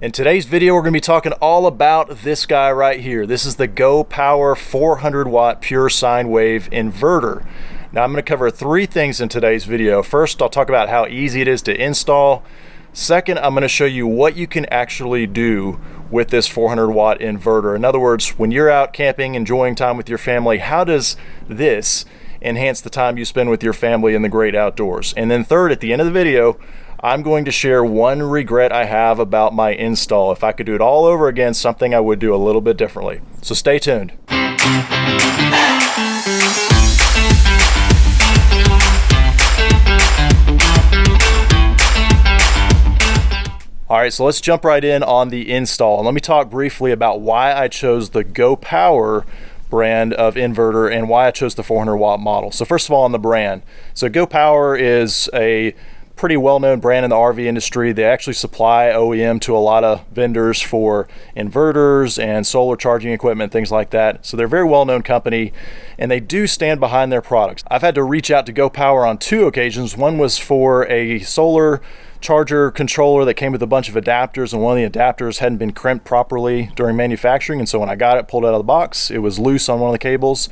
In today's video, we're going to be talking all about this guy right here. This is the Go Power 400 watt Pure Sine Wave Inverter. Now I'm going to cover three things in today's video. First, I'll talk about how easy it is to install. Second, I'm going to show you what you can actually do with this 400 watt inverter. In other words, when you're out camping, enjoying time with your family, how does this enhance the time you spend with your family in the great outdoors? And then third, at the end of the video, I'm going to share one regret I have about my install. If I could do it all over again, something I would do a little bit differently. So stay tuned. All right, so let's jump right in on the install. And let me talk briefly about why I chose the Go Power brand of inverter and why I chose the 400 watt model. So first of all, on the brand. So Go Power is a pretty well-known brand in the RV industry. They actually supply OEM to a lot of vendors for inverters and solar charging equipment, things like that. So they're a very well-known company, and they do stand behind their products. I've had to reach out to Go Power on two occasions. One was for a solar charger controller that came with a bunch of adapters, and one of the adapters hadn't been crimped properly during manufacturing, and so when I got it pulled out of the box, it was loose on one of the cables.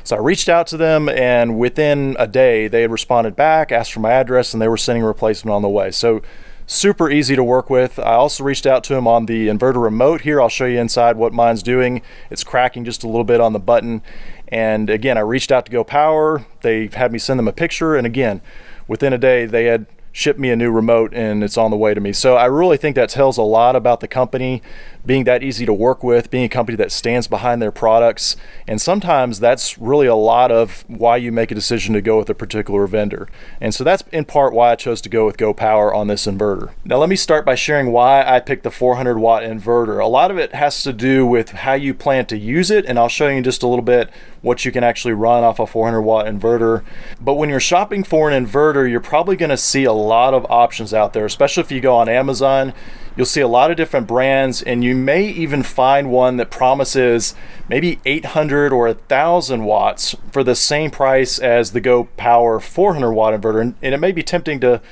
So I reached out to them, and within a day they had responded back, asked for my address, and they were sending a replacement on the way. So super easy to work with. I also reached out to them on the inverter remote here. I'll show you inside what mine's doing. It's cracking just a little bit on the button. And again, I reached out to Go Power. They had me send them a picture, and again, within a day they had shipped me a new remote and it's on the way to me. So I really think that tells a lot about the company being that easy to work with, being a company that stands behind their products. And sometimes that's really a lot of why you make a decision to go with a particular vendor. And so that's in part why I chose to go with Go Power on this inverter. Now let me start by sharing why I picked the 400 watt inverter. A lot of it has to do with how you plan to use it, and I'll show you in just a little bit what you can actually run off a 400 watt inverter. But when you're shopping for an inverter, you're probably going to see a lot of options out there, especially if you go on Amazon. You'll see a lot of different brands, and you may even find one that promises maybe 800 or 1,000 watts for the same price as the Go Power 400 watt inverter. And it may be tempting to,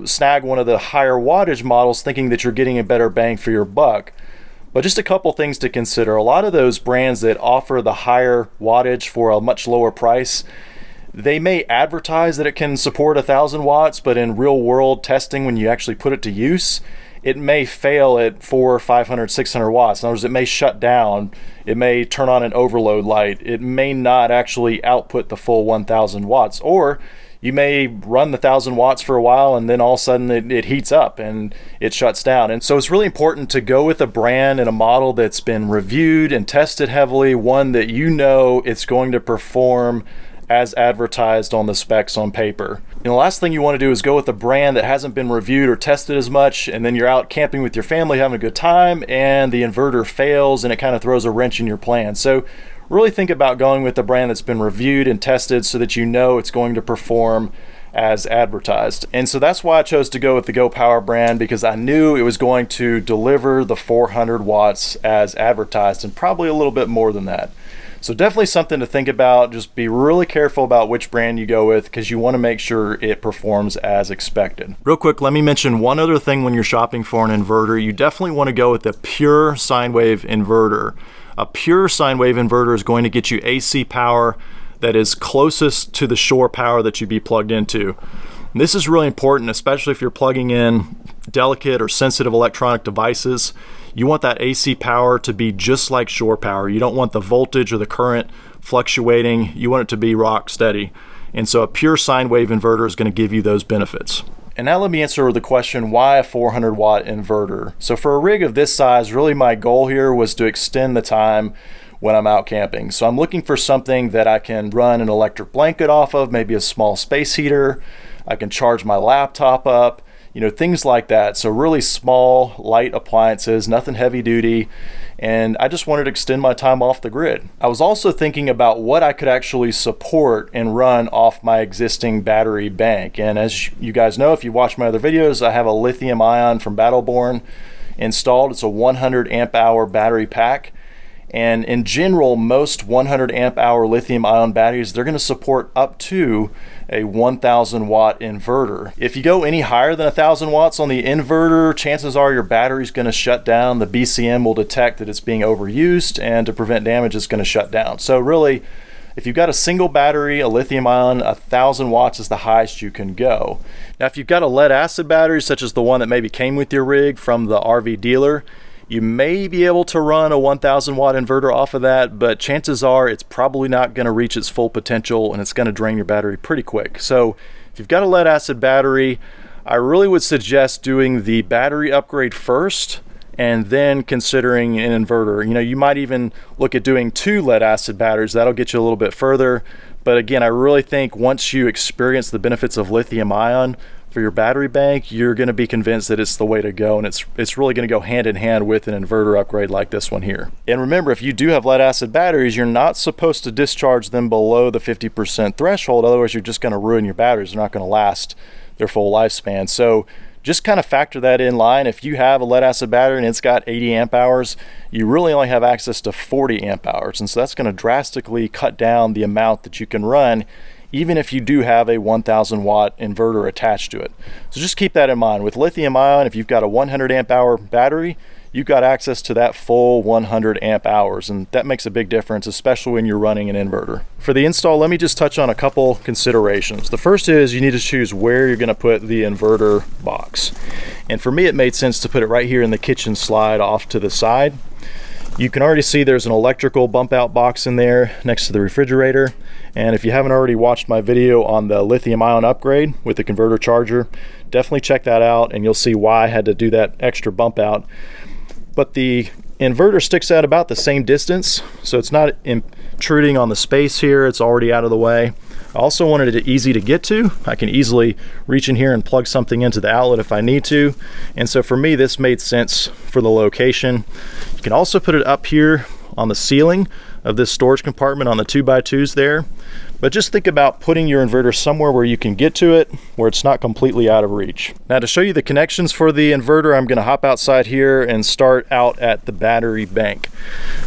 snag one of the higher wattage models thinking that you're getting a better bang for your buck. But just a couple things to consider. A lot of those brands that offer the higher wattage for a much lower price, they may advertise that it can support 1,000 watts, but in real world testing, when you actually put it to use, it may fail at 400, 500, 600 watts. In other words, it may shut down. It may turn on an overload light. It may not actually output the full 1,000 watts. Or you may run the 1,000 watts for a while, and then all of a sudden it heats up and it shuts down. And so it's really important to go with a brand and a model that's been reviewed and tested heavily, one that you know it's going to perform as advertised on the specs on paper. And the last thing you want to do is go with a brand that hasn't been reviewed or tested as much, and then you're out camping with your family having a good time and the inverter fails and it kind of throws a wrench in your plan. So really think about going with a brand that's been reviewed and tested so that you know it's going to perform as advertised. And so that's why I chose to go with the Go Power brand, because I knew it was going to deliver the 400 watts as advertised and probably a little bit more than that. So definitely something to think about. Just be really careful about which brand you go with, because you want to make sure it performs as expected. Real quick, let me mention one other thing when you're shopping for an inverter. You definitely want to go with the Pure Sine Wave Inverter. A Pure Sine Wave Inverter is going to get you AC power that is closest to the shore power that you'd be plugged into. And this is really important, especially if you're plugging in delicate or sensitive electronic devices. You want that AC power to be just like shore power. You don't want the voltage or the current fluctuating. You want it to be rock steady. And so a Pure Sine Wave Inverter is going to give you those benefits. And now let me answer the question, why a 400 watt inverter? So for a rig of this size, really my goal here was to extend the time when I'm out camping. So I'm looking for something that I can run an electric blanket off of, maybe a small space heater. I can charge my laptop up, things like that. So really small, light appliances, nothing heavy duty. And I just wanted to extend my time off the grid. I was also thinking about what I could actually support and run off my existing battery bank. And as you guys know, if you watch my other videos, I have a lithium ion from Battleborn installed. It's a 100 amp hour battery pack. And in general, most 100 amp hour lithium ion batteries, they're going to support up to a 1000 watt inverter. If you go any higher than 1000 watts on the inverter, chances are your battery's going to shut down. The BCM will detect that it's being overused, and to prevent damage, it's going to shut down. So really, if you've got a single battery, a lithium ion, 1000 watts is the highest you can go. Now, if you've got a lead acid battery, such as the one that maybe came with your rig from the RV dealer, you may be able to run a 1000 watt inverter off of that, but chances are it's probably not going to reach its full potential, and it's going to drain your battery pretty quick. So if you've got a lead acid battery, I really would suggest doing the battery upgrade first and then considering an inverter. You know, you might even look at doing 2 lead acid batteries. That'll get you a little bit further. But again, I really think once you experience the benefits of lithium ion for your battery bank, you're going to be convinced that it's the way to go, and it's really going to go hand in hand with an inverter upgrade like this one here. And remember, if you do have lead acid batteries, you're not supposed to discharge them below the 50% threshold, otherwise you're just going to ruin your batteries. They're not going to last their full lifespan. So just kind of factor that in line. If you have a lead acid battery and it's got 80 amp hours, you really only have access to 40 amp hours, and so that's going to drastically cut down the amount that you can run, even if you do have a 1000 watt inverter attached to it. So just keep that in mind. With lithium ion, if you've got a 100 amp hour battery, you've got access to that full 100 amp hours, and that makes a big difference, especially when you're running an inverter. For the install, let me just touch on a couple considerations. The first is you need to choose where you're going to put the inverter box. And for me, it made sense to put it right here in the kitchen slide off to the side. You can already see there's an electrical bump out box in there next to the refrigerator. And if you haven't already watched my video on the lithium ion upgrade with the converter charger, definitely check that out and you'll see why I had to do that extra bump out. But the inverter sticks out about the same distance, so it's not intruding on the space here. It's already out of the way. I also wanted it easy to get to. I can easily reach in here and plug something into the outlet if I need to. And so for me, this made sense for the location. You can also put it up here on the ceiling of this storage compartment on the 2x2s there. But just think about putting your inverter somewhere where you can get to it, where it's not completely out of reach. Now, to show you the connections for the inverter, I'm going to hop outside here and start out at the battery bank.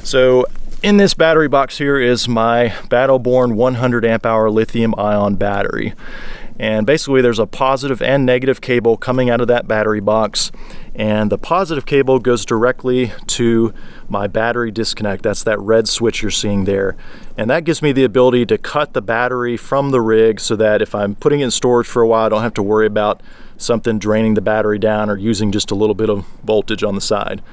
So in this battery box here is my Battleborn 100 amp hour lithium ion battery. And basically there's a positive and negative cable coming out of that battery box, and the positive cable goes directly to my battery disconnect. That's that red switch you're seeing there. And that gives me the ability to cut the battery from the rig so that if I'm putting it in storage for a while, I don't have to worry about something draining the battery down or using just a little bit of voltage on the side.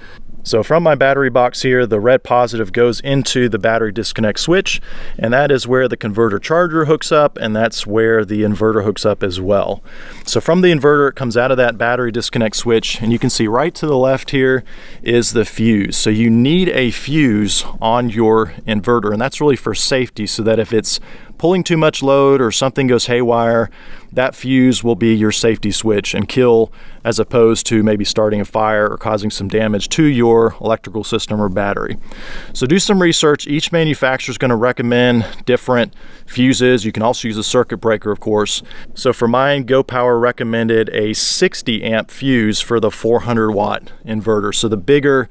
So from my battery box here, the red positive goes into the battery disconnect switch, and that is where the converter charger hooks up, and that's where the inverter hooks up as well. So from the inverter, it comes out of that battery disconnect switch, and you can see right to the left here is the fuse. So you need a fuse on your inverter, and that's really for safety, so that if it's pulling too much load or something goes haywire, that fuse will be your safety switch and kill, as opposed to maybe starting a fire or causing some damage to your electrical system or battery. So do some research. Each manufacturer is going to recommend different fuses. You can also use a circuit breaker, of course. So for mine, Go Power recommended a 60 amp fuse for the 400 watt inverter. So the bigger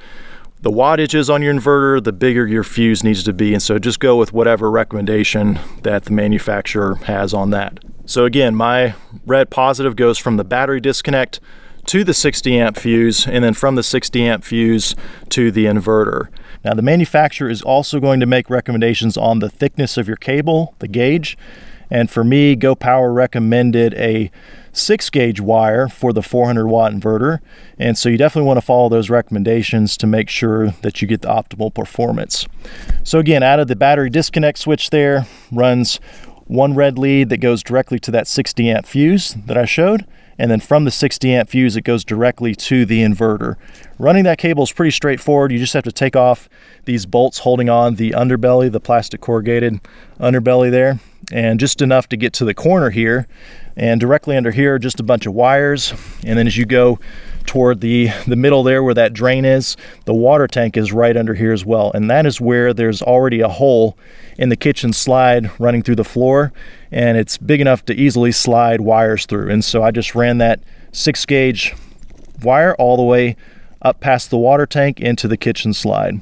the wattage is on your inverter, the bigger your fuse needs to be. And so just go with whatever recommendation that the manufacturer has on that. So again, my red positive goes from the battery disconnect to the 60 amp fuse, and then from the 60 amp fuse to the inverter. Now the manufacturer is also going to make recommendations on the thickness of your cable, the gauge. And for me, Go Power recommended a 6 gauge wire for the 400 watt inverter. And so you definitely want to follow those recommendations to make sure that you get the optimal performance. So again, out of the battery disconnect switch there runs one red lead that goes directly to that 60 amp fuse that I showed. And then from the 60 amp fuse, it goes directly to the inverter. Running that cable is pretty straightforward. You just have to take off these bolts holding on the underbelly, the plastic corrugated underbelly there, and just enough to get to the corner here. And directly under here, just a bunch of wires. And then as you go toward the middle there where that drain is, the water tank is right under here as well. And that is where there's already a hole in the kitchen slide running through the floor, and it's big enough to easily slide wires through. And so I just ran that 6 gauge wire all the way up past the water tank into the kitchen slide.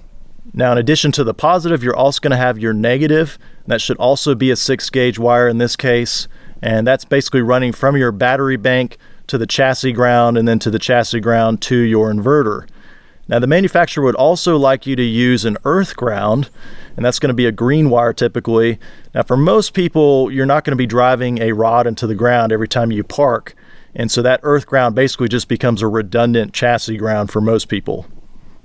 Now, in addition to the positive, you're also going to have your negative. That should also be a 6-gauge wire in this case, and that's basically running from your battery bank to the chassis ground and then to the chassis ground to your inverter. Now, the manufacturer would also like you to use an earth ground, and that's going to be a green wire typically. Now, for most people, you're not going to be driving a rod into the ground every time you park, and so that earth ground basically just becomes a redundant chassis ground for most people.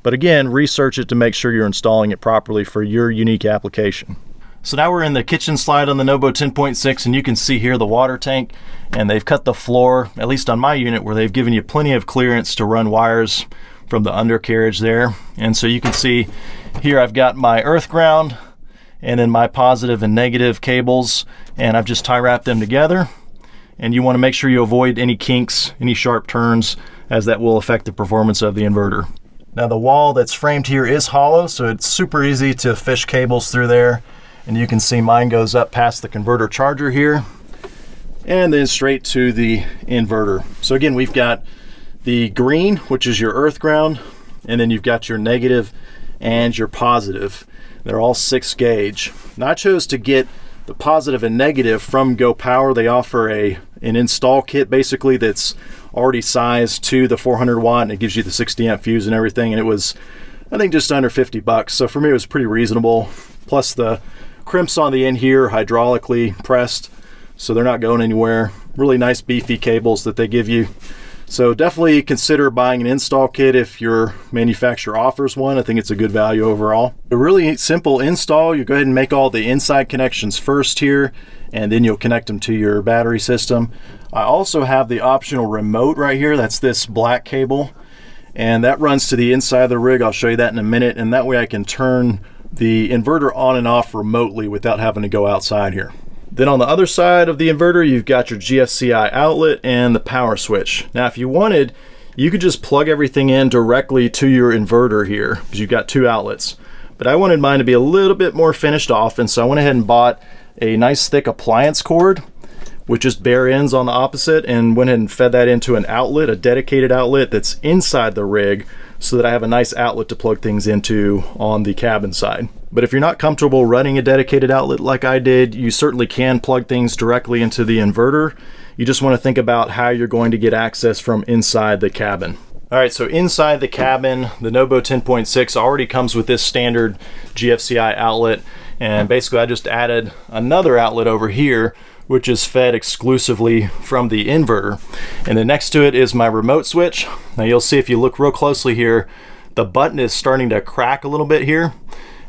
But again, research it to make sure you're installing it properly for your unique application. So now we're in the kitchen slide on the NoBo 10.6, and you can see here the water tank, and they've cut the floor, at least on my unit, where they've given you plenty of clearance to run wires from the undercarriage there. And so you can see here I've got my earth ground and then my positive and negative cables, and I've just tie wrapped them together. And you want to make sure you avoid any kinks, any sharp turns, as that will affect the performance of the inverter. Now, the wall that's framed here is hollow, so it's super easy to fish cables through there. And you can see mine goes up past the converter charger here and then straight to the inverter. So again, we've got the green, which is your earth ground, and then you've got your negative and your positive. They're all 6-gauge. Now, I chose to get the positive and negative from Go Power. They offer an install kit basically that's already sized to the 400 watt, and it gives you the 60 amp fuse and everything, and it was, I think, just under 50 bucks. So for me, it was pretty reasonable. Plus the crimps on the end here, hydraulically pressed, so they're not going anywhere. Really nice beefy cables that they give you. So definitely consider buying an install kit if your manufacturer offers one. I think it's a good value overall. A really simple install. You go ahead and make all the inside connections first here, and then you'll connect them to your battery system. I also have the optional remote right here. That's this black cable, and that runs to the inside of the rig. I'll show you that in a minute, and that way I can turn the inverter on and off remotely without having to go outside here. Then on the other side of the inverter, you've got your GFCI outlet and the power switch. Now, if you wanted, you could just plug everything in directly to your inverter here, because you've got 2 outlets. But I wanted mine to be a little bit more finished off, and so I went ahead and bought a nice thick appliance cord with just bare ends on the opposite, and went ahead and fed that into an outlet, a dedicated outlet that's inside the rig, so that I have a nice outlet to plug things into on the cabin side. But if you're not comfortable running a dedicated outlet like I did, you certainly can plug things directly into the inverter. You just want to think about how you're going to get access from inside the cabin. All right, so inside the cabin, the NoBo 10.6 already comes with this standard GFCI outlet, and basically I just added another outlet over here, which is fed exclusively from the inverter. And then next to it is my remote switch. Now you'll see if you look real closely here, the button is starting to crack a little bit here.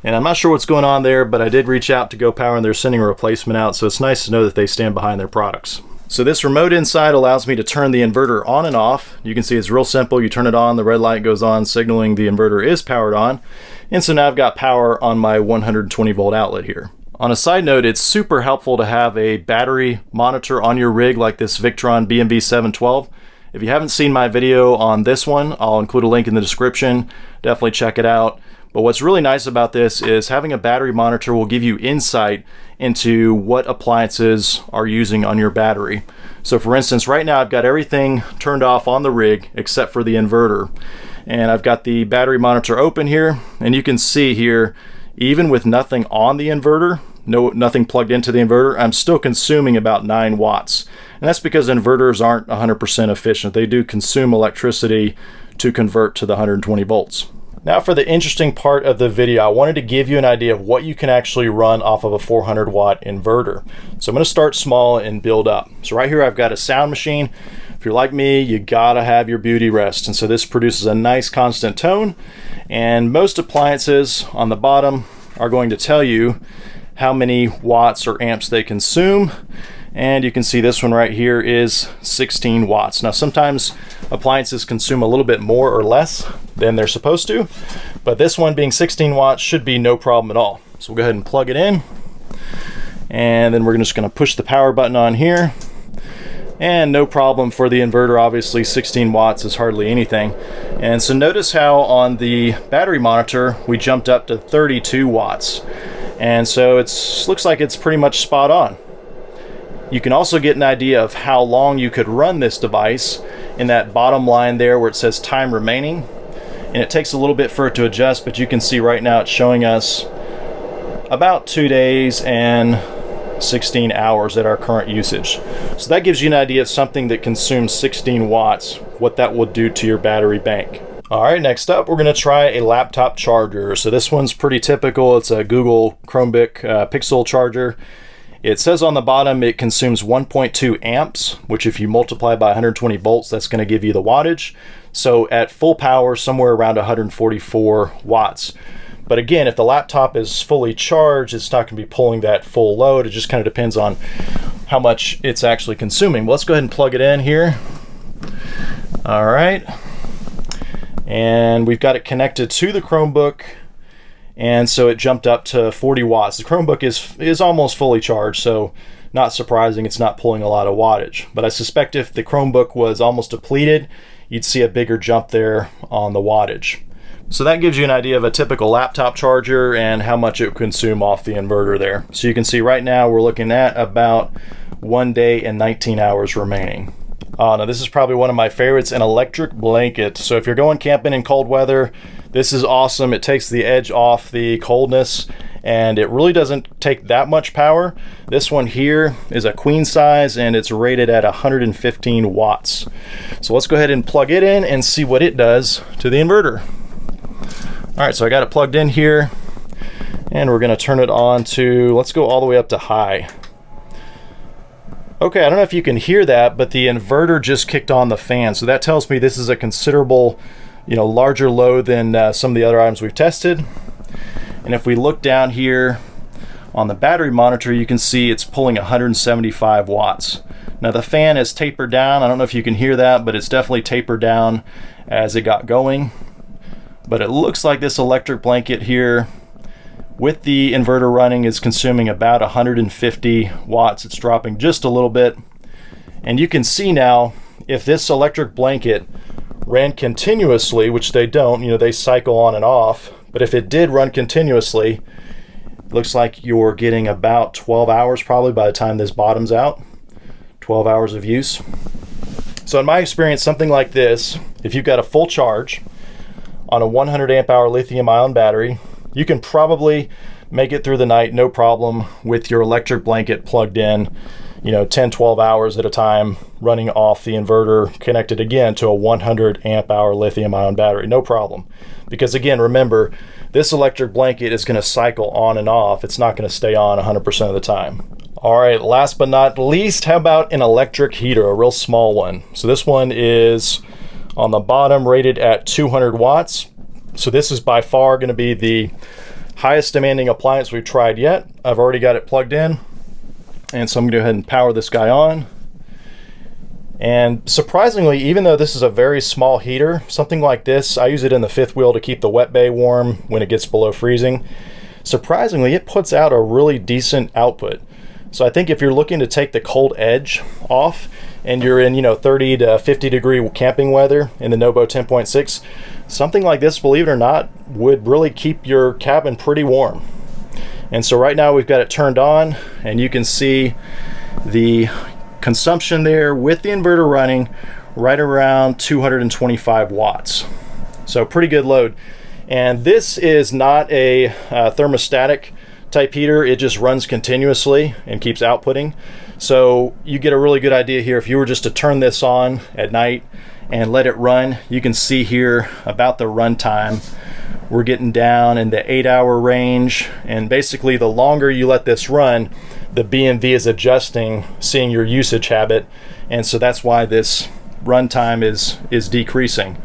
And I'm not sure what's going on there, but I did reach out to Go Power and they're sending a replacement out, so it's nice to know that they stand behind their products. So this remote inside allows me to turn the inverter on and off. You can see it's real simple. You turn it on, the red light goes on, signaling the inverter is powered on. And so now I've got power on my 120 volt outlet here. On a side note, it's super helpful to have a battery monitor on your rig like this Victron BMB 712. If you haven't seen my video on this one, I'll include a link in the description. Definitely check it out. But what's really nice about this is having a battery monitor will give you insight into what appliances are using on your battery. So for instance, right now I've got everything turned off on the rig except for the inverter. And I've got the battery monitor open here, and you can see here, even with nothing on the inverter, nothing plugged into the inverter, I'm still consuming about 9 watts. And that's because inverters aren't 100% efficient. They do consume electricity to convert to the 120 volts. Now for the interesting part of the video, I wanted to give you an idea of what you can actually run off of a 400 watt inverter. So I'm going to start small and build up. So right here I've got a sound machine. If you're like me, you gotta have your beauty rest. And so this produces a nice constant tone. And most appliances on the bottom are going to tell you how many watts or amps they consume. And you can see this one right here is 16 watts. Now sometimes appliances consume a little bit more or less than they're supposed to, but this one being 16 watts should be no problem at all. So we'll go ahead and plug it in, and then we're just going to push the power button on here, and no problem for the inverter. Obviously 16 watts is hardly anything. And so notice how on the battery monitor we jumped up to 32 watts, and so it looks like it's pretty much spot on. You can also get an idea of how long you could run this device in that bottom line there where it says time remaining. and it takes a little bit for it to adjust, but you can see right now it's showing us about 2 days and 16 hours at our current usage. So that gives you an idea of something that consumes 16 watts, what that will do to your battery bank. All right, next up, we're gonna try a laptop charger. So this one's pretty typical. It's a Google Chromebook Pixel charger. It says on the bottom it consumes 1.2 amps, which if you multiply by 120 volts, that's gonna give you the wattage. So at full power, somewhere around 144 watts. But again, if the laptop is fully charged, it's not gonna be pulling that full load. It just kind of depends on how much it's actually consuming. Well, let's go ahead and plug it in here. All right. And we've got it connected to the Chromebook, and so it jumped up to 40 watts. The Chromebook is almost fully charged, so not surprising it's not pulling a lot of wattage. But I suspect if the Chromebook was almost depleted, you'd see a bigger jump there on the wattage. So that gives you an idea of a typical laptop charger and how much it would consume off the inverter there. So you can see right now we're looking at about 1 day and 19 hours remaining. Now this is probably one of my favorites, an electric blanket. So if you're going camping in cold weather, this is awesome. It takes the edge off the coldness, and it really doesn't take that much power. This one here is a queen size, and it's rated at 115 watts. So let's go ahead and plug it in and see what it does to the inverter. All right, so I got it plugged in here, and we're gonna turn it on to, let's go all the way up to high. Okay, I don't know if you can hear that, but the inverter just kicked on the fan. So that tells me this is a considerable, larger load than some of the other items we've tested. And if we look down here on the battery monitor, you can see it's pulling 175 watts. Now the fan is tapered down. I don't know if you can hear that, but it's definitely tapered down as it got going. But it looks like this electric blanket here with the inverter running is consuming about 150 watts. It's dropping just a little bit. And you can see now, if this electric blanket ran continuously, which they don't, they cycle on and off, but if it did run continuously, it looks like you're getting about 12 hours probably by the time this bottoms out. 12 hours of use. So in my experience, something like this, if you've got a full charge on a 100 amp hour lithium ion battery, you can probably make it through the night, no problem, with your electric blanket plugged in, 10, 12 hours at a time, running off the inverter, connected again to a 100 amp hour lithium ion battery, no problem. Because again, remember, this electric blanket is gonna cycle on and off. It's not gonna stay on 100% of the time. All right, last but not least, how about an electric heater, a real small one? So this one is on the bottom rated at 200 watts. So this is by far going to be the highest demanding appliance we've tried yet. I've already got it plugged in, and so I'm going to go ahead and power this guy on. And surprisingly, even though this is a very small heater, something like this, I use it in the fifth wheel to keep the wet bay warm when it gets below freezing. Surprisingly, it puts out a really decent output. So I think if you're looking to take the cold edge off and you're in 30 to 50 degree camping weather in the NoBo 10.6, something like this, believe it or not, would really keep your cabin pretty warm. And so right now we've got it turned on, and you can see the consumption there with the inverter running right around 225 watts. So pretty good load. And this is not a thermostatic type heater. It just runs continuously and keeps outputting. So you get a really good idea here. If you were just to turn this on at night and let it run, you can see here about the run time. We're getting down in the 8-hour range, and basically the longer you let this run, the BMV is adjusting, seeing your usage habit, and so that's why this run time is decreasing.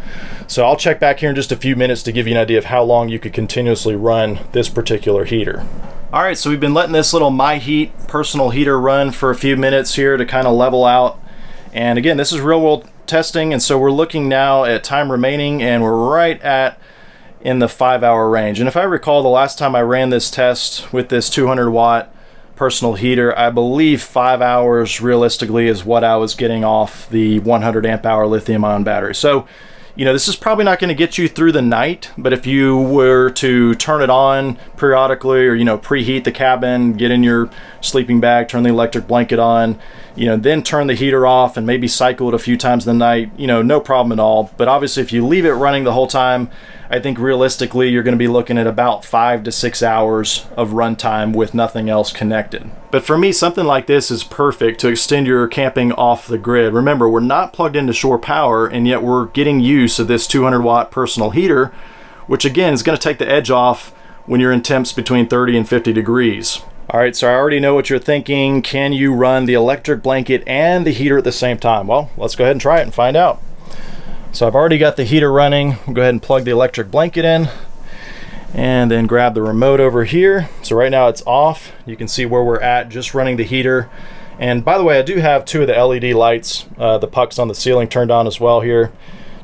So I'll check back here in just a few minutes to give you an idea of how long you could continuously run this particular heater. All right, so we've been letting this little MyHeat personal heater run for a few minutes here to kind of level out. And again, this is real world testing, and so we're looking now at time remaining, and we're right at in the 5-hour range. And if I recall, the last time I ran this test with this 200 watt personal heater, I believe 5 hours realistically is what I was getting off the 100 amp hour lithium ion battery. So You know, this is probably not going to get you through the night, but if you were to turn it on periodically, or, you know, preheat the cabin, get in your sleeping bag, turn the electric blanket on, you know, then turn the heater off and maybe cycle it a few times in the night, you know, no problem at all. But obviously if you leave it running the whole time, I think realistically you're going to be looking at about 5 to 6 hours of runtime with nothing else connected. But for me, something like this is perfect to extend your camping off the grid. Remember, we're not plugged into shore power, and yet we're getting use of this 200-watt personal heater, which again is going to take the edge off when you're in temps between 30 and 50 degrees. All right, so I already know what you're thinking. Can you run the electric blanket and the heater at the same time? Well, let's go ahead and try it and find out. So I've already got the heater running. We'll go ahead and plug the electric blanket in and then grab the remote over here. So right now it's off. You can see where we're at, just running the heater. And by the way, I do have 2 of the LED lights, the pucks on the ceiling turned on as well here,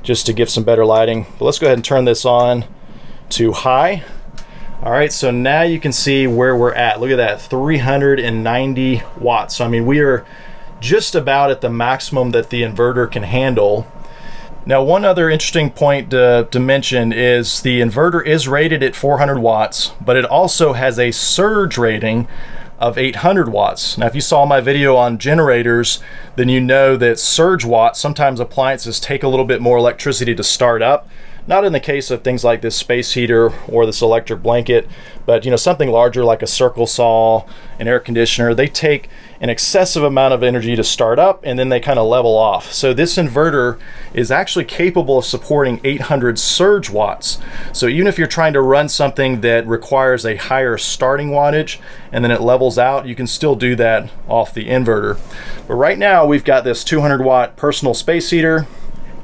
just to give some better lighting. But let's go ahead and turn this on to high. All right, so now you can see where we're at. Look at that, 390 watts. So I mean, we are just about at the maximum that the inverter can handle. Now, one other interesting point to mention is the inverter is rated at 400 watts, but it also has a surge rating of 800 watts. Now, if you saw my video on generators, then you know that surge watts, sometimes appliances take a little bit more electricity to start up. Not in the case of things like this space heater or this electric blanket, but you know, something larger like a circle saw, an air conditioner, they take an excessive amount of energy to start up and then they kind of level off. So this inverter is actually capable of supporting 800 surge watts. So even if you're trying to run something that requires a higher starting wattage and then it levels out, you can still do that off the inverter. But right now we've got this 200 watt personal space heater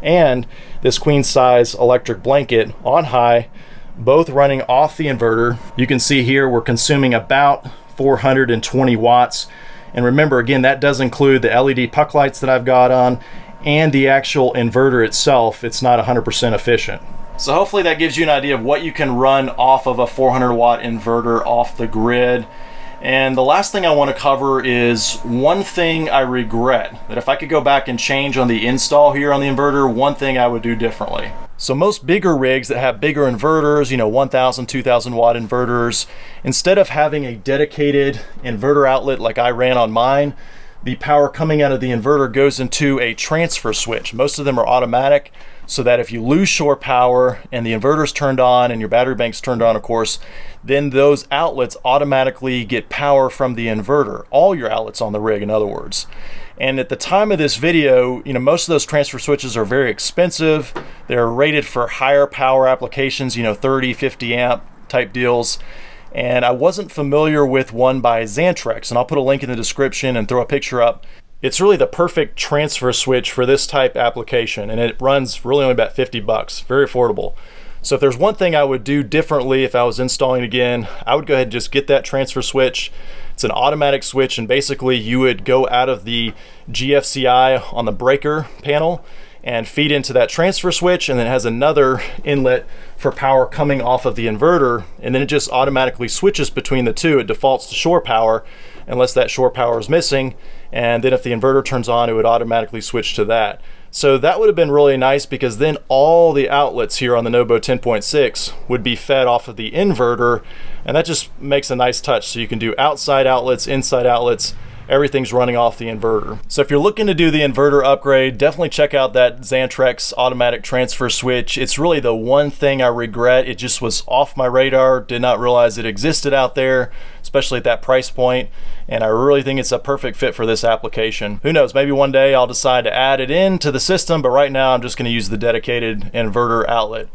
and this queen size electric blanket on high, both running off the inverter. You can see here we're consuming about 420 watts. And remember, again, that does include the LED puck lights that I've got on and the actual inverter itself. It's not 100% efficient. So hopefully that gives you an idea of what you can run off of a 400 watt inverter off the grid. And the last thing I want to cover is one thing I regret, that if I could go back and change on the install here on the inverter, one thing I would do differently. So most bigger rigs that have bigger inverters, you know, 1,000, 2,000 watt inverters, instead of having a dedicated inverter outlet like I ran on mine, the power coming out of the inverter goes into a transfer switch. Most of them are automatic, so that if you lose shore power and the inverter's turned on and your battery bank's turned on, of course, then those outlets automatically get power from the inverter, all your outlets on the rig, in other words. And at the time of this video, you know, most of those transfer switches are very expensive. They're rated for higher power applications, you know, 30, 50 amp type deals. And I wasn't familiar with one by Xantrex, and I'll put a link in the description and throw a picture up. It's really the perfect transfer switch for this type application, and it runs really only about 50 bucks, very affordable. So if there's one thing I would do differently if I was installing again, I would go ahead and just get that transfer switch. It's an automatic switch, and basically you would go out of the GFCI on the breaker panel and feed into that transfer switch, and then it has another inlet for power coming off of the inverter, and then it just automatically switches between the two. It defaults to shore power unless that shore power is missing, and then if the inverter turns on, it would automatically switch to that. So that would have been really nice, because then all the outlets here on the NoBo 10.6 would be fed off of the inverter, and that just makes a nice touch. So you can do outside outlets, inside outlets, everything's running off the inverter. So if you're looking to do the inverter upgrade, definitely check out that Xantrex automatic transfer switch. It's really the one thing I regret. It just was off my radar, did not realize it existed out there, especially at that price point. And I really think it's a perfect fit for this application. Who knows, maybe one day I'll decide to add it into the system, but right now I'm just gonna use the dedicated inverter outlet.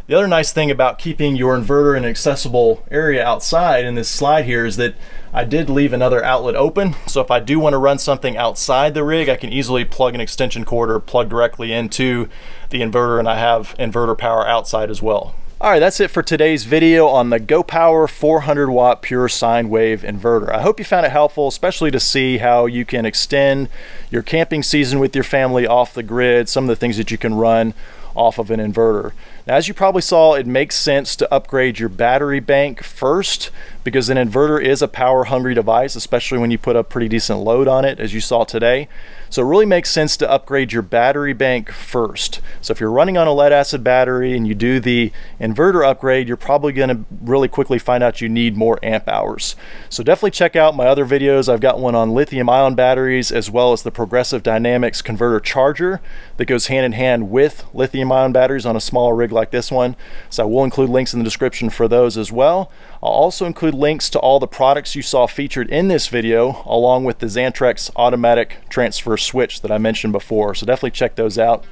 The other nice thing about keeping your inverter in an accessible area outside in this slide here is that I did leave another outlet open. So if I do want to run something outside the rig, I can easily plug an extension cord or plug directly into the inverter, and I have inverter power outside as well. All right, that's it for today's video on the GoPower 400 watt Pure Sine Wave Inverter. I hope you found it helpful, especially to see how you can extend your camping season with your family off the grid, some of the things that you can run off of an inverter. Now, as you probably saw, it makes sense to upgrade your battery bank first, because an inverter is a power hungry device, especially when you put a pretty decent load on it, as you saw today. So it really makes sense to upgrade your battery bank first. So if you're running on a lead acid battery and you do the inverter upgrade, you're probably going to really quickly find out you need more amp hours. So definitely check out my other videos. I've got one on lithium ion batteries, as well as the Progressive Dynamics converter charger that goes hand in hand with lithium ion batteries on a smaller rig like this one. So I will include links in the description for those as well. I'll also include links to all the products you saw featured in this video, along with the Xantrex automatic transfer switch that I mentioned before. So definitely check those out.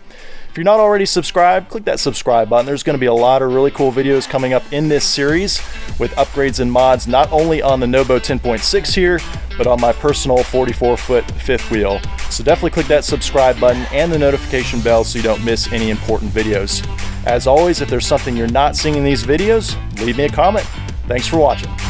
If you're not already subscribed, click that subscribe button. There's going to be a lot of really cool videos coming up in this series with upgrades and mods, not only on the NoBo 10.6 here, but on my personal 44-foot fifth wheel. So definitely click that subscribe button and the notification bell so you don't miss any important videos. As always, if there's something you're not seeing in these videos, leave me a comment. Thanks for watching.